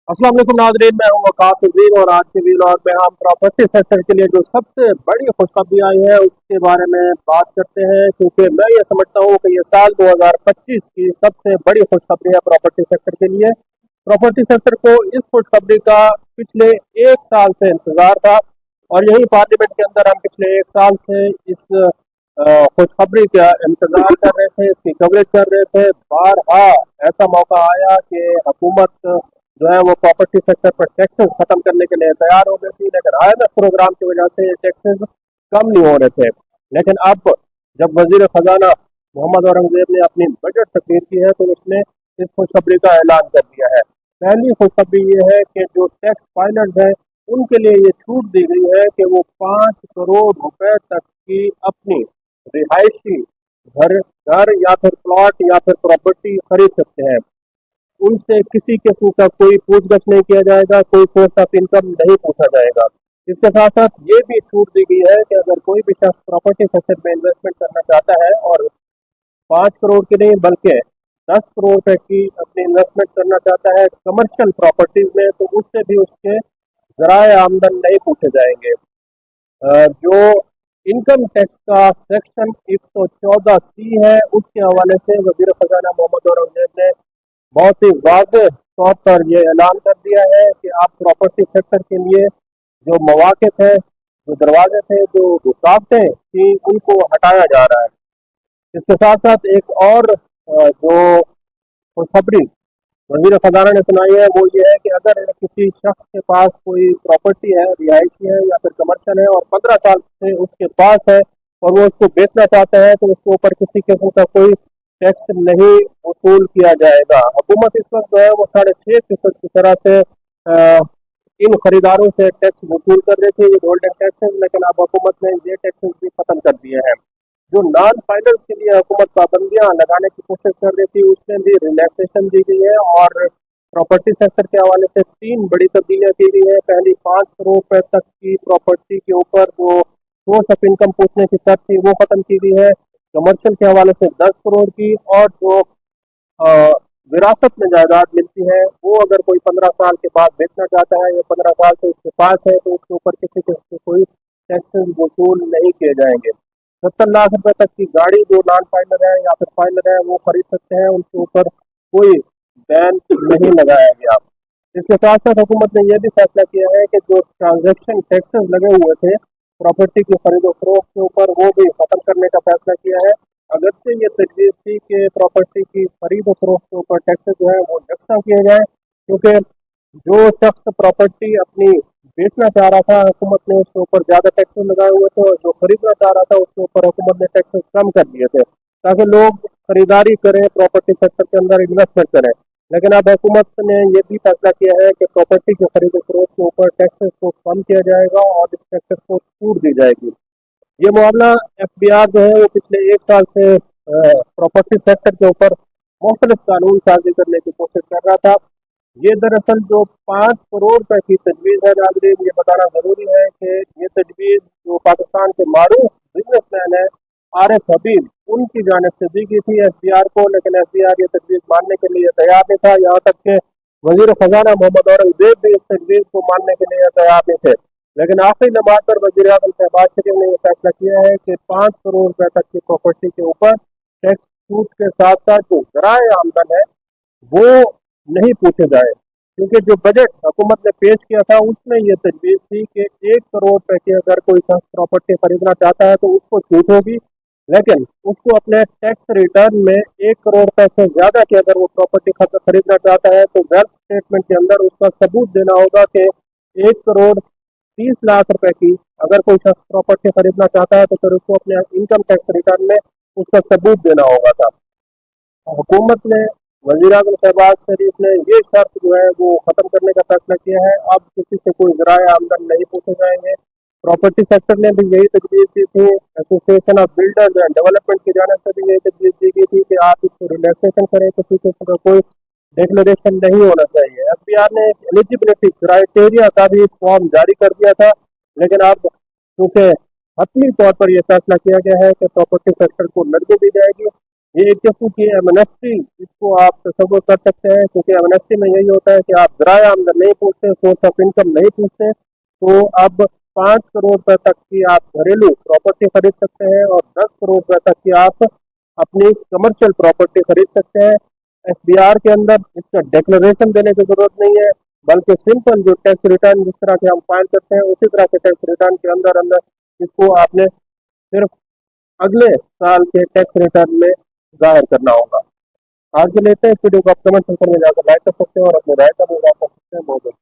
अस्सलाम वालेकुम नाज़रीन, मैं हूं वकास उद्दीन और आज के व्लॉग में हम प्रॉपर्टी सेक्टर के लिए जो सबसे बड़ी खुशखबरी आई है उसके बारे में बात करते हैं, क्योंकि मैं ये समझता हूँ कि ये साल 2025 की सबसे बड़ी खुशखबरी है प्रॉपर्टी सेक्टर के लिए। प्रॉपर्टी सेक्टर को इस खुशखबरी का पिछले एक साल से इंतजार था और यही पार्लियामेंट के अंदर हम पिछले एक साल से इस खुशखबरी का इंतजार कर रहे थे, इसकी कवरेज कर रहे थे। बारहा ऐसा मौका आया कि हुकूमत जो है वो प्रॉपर्टी सेक्टर पर टैक्सेस खत्म करने के लिए तैयार हो गई थी, लेकिन IMF प्रोग्राम की वजह से ये टैक्सेस कम नहीं हो रहे थे। लेकिन अब जब वजीर खजाना मोहम्मद औरंगजेब ने अपनी बजट तकरीर की है तो उसने इस खुशखबरी का ऐलान कर दिया है। पहली खुशखबरी ये है कि जो टैक्स फाइलर्स हैं उनके लिए ये छूट दी गई है कि वो 5 करोड़ रुपए तक की अपनी रिहायशी घर घर या फिर प्लॉट या फिर प्रॉपर्टी खरीद सकते हैं। उनसे किसी किस्म का कोई पूछगछ नहीं किया जाएगा, कोई सोर्स ऑफ इनकम नहीं पूछा जाएगा। इसके साथ साथ ये भी छूट दी गई है कि अगर कोई भी शख्स प्रॉपर्टी सेक्टर में इन्वेस्टमेंट करना चाहता है और 5 करोड़ की नहीं बल्कि 10 करोड़ तक की अपनी इन्वेस्टमेंट करना चाहता है कमर्शियल प्रॉपर्टीज में, तो उससे भी उसके जराए आमदन नहीं पूछे जाएंगे। जो इनकम टैक्स का सेक्शन 114C है उसके हवाले से वजीर खजाना मोहम्मद औरंगजेब ने बहुत ही वाज़ेह तौर पर ये ऐलान कर दिया है कि आप प्रॉपर्टी सेक्टर के लिए जो मौक़े थे, जो दरवाजे थे, जो रुकावटें थी, उनको हटाया जा रहा है। इसके साथ साथ एक और जो खुशखबरी वजीर खजाना ने सुनाई है वो ये है कि अगर किसी शख्स के पास कोई प्रॉपर्टी है, रिहायशी है या फिर कमर्शियल है और 15 साल से उसके पास है और वो उसको बेचना चाहता है तो उसके ऊपर किसी किस्म का कोई टैक्स नहीं वसूल किया जाएगा। हुकूमत इस वक्त जो है वो 6.5% की तरह से इन खरीदारों से टैक्स वसूल कर रही थी, ये गोल्डन टैक्सेस, लेकिन अब हुकूमत ने ये टैक्सेस भी खत्म कर दिए हैं। जो नॉन फाइनेंस के लिए हुकूमत पाबंदियां लगाने की कोशिश कर रही थी उसमें भी रिलैक्सेशन दी गई है और प्रॉपर्टी सेक्टर के हवाले से 3 बड़ी तब्दीलियां की गई है। पहली 5 करोड़ रुपए तक की प्रॉपर्टी के ऊपर जो सोर्स ऑफ इनकम पूछने की शर्त थी वो खत्म की गई है। कमर्शियल के हवाले से 10 करोड़ की, और जो विरासत में जायदाद मिलती है वो अगर कोई 15 साल के बाद बेचना चाहता है या 15 साल से उसके पास है तो उसके ऊपर किसी किस्म के कोई टैक्सेस वसूल नहीं किए जाएंगे। 70 लाख रुपए तक की गाड़ी जो नॉन फाइनल है या फिर फाइनल है वो खरीद सकते हैं, उनके ऊपर कोई बैन नहीं लगाया गया। इसके साथ साथ हुकूमत ने यह भी फैसला किया है कि जो ट्रांजैक्शन टैक्सेस लगे हुए थे प्रॉपर्टी की खरीदो फरोख्त के ऊपर वो भी खत्म करने का फैसला किया है। अगरचे ये तजवीज़ थी कि प्रॉपर्टी की खरीद फरोख्त के ऊपर टैक्सेस जो है वो यकसा किए जाए, क्योंकि जो शख्स प्रॉपर्टी अपनी बेचना चाह रहा था हुकूमत ने उसके ऊपर ज़्यादा टैक्सेस लगाए हुए थे और जो खरीदना चाह रहा था उसके ऊपर हुकूमत ने टैक्सेस कम कर दिए थे ताकि लोग खरीदारी करें, प्रॉपर्टी सेक्टर के अंदर इन्वेस्टमेंट करें। लेकिन अब हुकूमत ने ये भी फैसला किया है कि प्रॉपर्टी की खरीद फरोख्त के ऊपर टैक्सेस को कम किया जाएगा और इस सेक्टर को छूट दी जाएगी। ये मामला FBR जो है वो पिछले एक साल से प्रॉपर्टी सेक्टर के ऊपर मुख्तलिफ कानून साजी करने की कोशिश कर रहा था। ये दरअसल जो 5 करोड़ रुपए की तजवीज़ है नाज़रीन, ये बताना ज़रूरी है कि ये तजवीज़ जो पाकिस्तान के मारूफ बिजनेसमैन है आरिफ हबीब उनकी जानिब से दी गई थी FBR को, लेकिन FBR ये तजवीज़ मानने के लिए तैयार नहीं था। यहाँ तक कि वजीर खजाना मोहम्मद औरंगजेब भी इस तजवीज़ को मानने के लिए तैयार नहीं थे। लेकिन आखिरी नमाज पर वजीर आजम शहबाज शरीफ ने यह फैसला किया है कि 5 करोड़ रुपए तक की प्रॉपर्टी के ऊपर टैक्स छूट के साथ साथ जो जराए आमदन है वो नहीं पूछे जाए, क्योंकि जो बजट हुकूमत ने पेश किया था उसमें यह तजवीज़ थी कि 1 करोड़ रुपए की अगर कोई शख्स प्रॉपर्टी खरीदना चाहता है तो उसको छूट होगी, लेकिन उसको अपने टैक्स रिटर्न में 1 करोड़ रुपए से ज़्यादा की अगर वो प्रॉपर्टी खरीदना चाहता है तो वेल्थ स्टेटमेंट के अंदर उसका सबूत देना होगा कि 1 करोड़ 30 लाख रुपए की अगर कोई शख्स प्रॉपर्टी खरीदना चाहता है तो फिर उसको अपने इनकम टैक्स रिटर्न में उसका सबूत देना होगा था। हुकूमत ने वज़ीर आज़म शहबाज शरीफ ने ये शर्त जो है वो ख़त्म करने का फैसला किया है। अब किसी से कोई ज़राए आमदन नहीं पूछे जाएंगे। प्रॉपर्टी सेक्टर ने भी यही तजवीज़ दी थी, association of builders and development की जानिब से भी यही तजवीज़ दी गई थी कि आप इसको रिलैक्सेशन करें, किसी किस्म का कोई डिक्लेरेशन नहीं होना चाहिए। FBR ने एलिजिबिलिटी क्राइटेरिया का भी फॉर्म जारी कर दिया था, लेकिन अब चूँकि हतमी तौर पर यह फैसला किया गया है कि प्रॉपर्टी सेक्टर को नकदी दी जाएगी ये एक किस्म की एमनेस्टी, इसको आप तस्वुर कर सकते हैं, क्योंकि एमनेस्टी में यही होता है कि आप ज़राए आमदन नहीं पूछते, सोर्स ऑफ इनकम नहीं पूछते। तो अब 5 करोड़ रुपए तक की आप घरेलू प्रॉपर्टी खरीद सकते हैं और 10 करोड़ रुपए तक की आप अपनी कमर्शियल प्रॉपर्टी खरीद सकते हैं। एफबीआर के अंदर इसका डिक्लेरेशन देने की जरूरत नहीं है, बल्कि सिंपल जो टैक्स रिटर्न जिस तरह के हम फाइल करते हैं उसी तरह के टैक्स रिटर्न के अंदर अंदर इसको आपने सिर्फ अगले साल के टैक्स रिटर्न में जाहिर करना होगा। आज के लेते हैं इस वीडियो को आप कमेंट सेक्शन में जाकर लाइक कर सकते हैं और अपने राय का भी इजाफा कर सकते हैं। बहुत बहुत